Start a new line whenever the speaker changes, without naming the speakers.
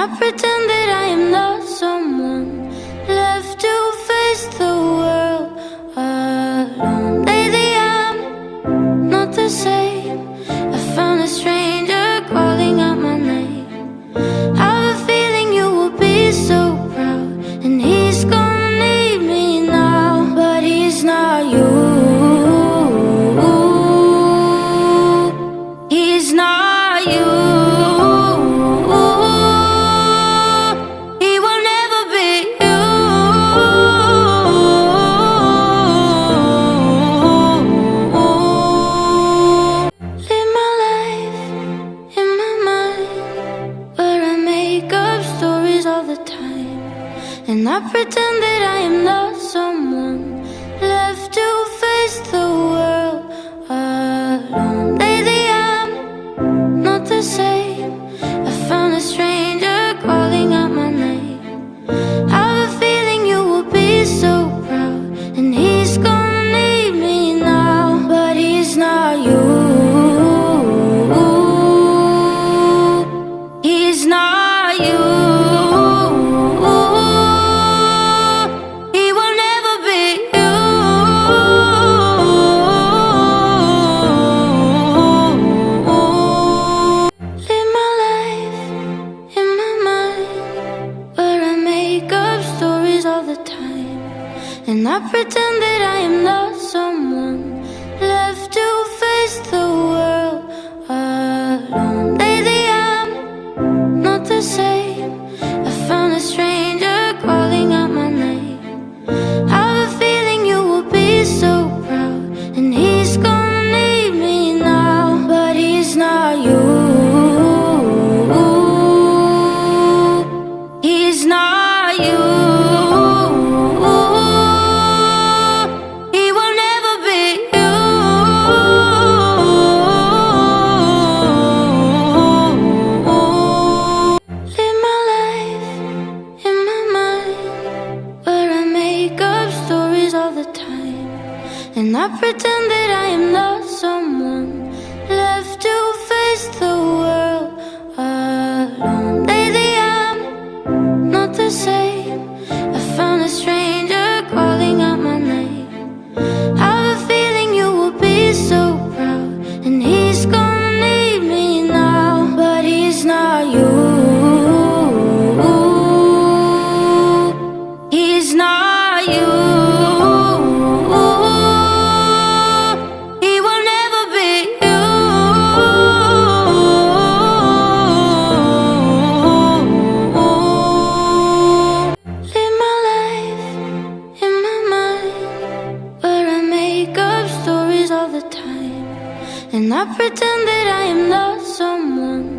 I pretend that I am not someone left to face the world alone. Lately I'm not the same. I found a stranger calling out my name. I have a feeling you will be so proud, and he's gonna need me now, but he's not you. He's not you. And I pretend that I am not someone left to face the world alone. Lately I'm not the same. I found a stranger calling out my name. I have a feeling you will be so proud, and he's gonna need me now, but he's not you. He's not you. And I pretend that I am not someone left to face the world alone. Lately I'm not the same. I found a stranger calling out my name. I have a feeling you will be so proud, and he's gonna need me now, but he's not you. He's not you. And I pretend that I am not someone left to face the world alone. Lately I'm not the same. I found a stranger calling out my name. I have a feeling you will be so proud, and he's gonna need me now, but he's not you. He's not you. And I pretend that I am not someone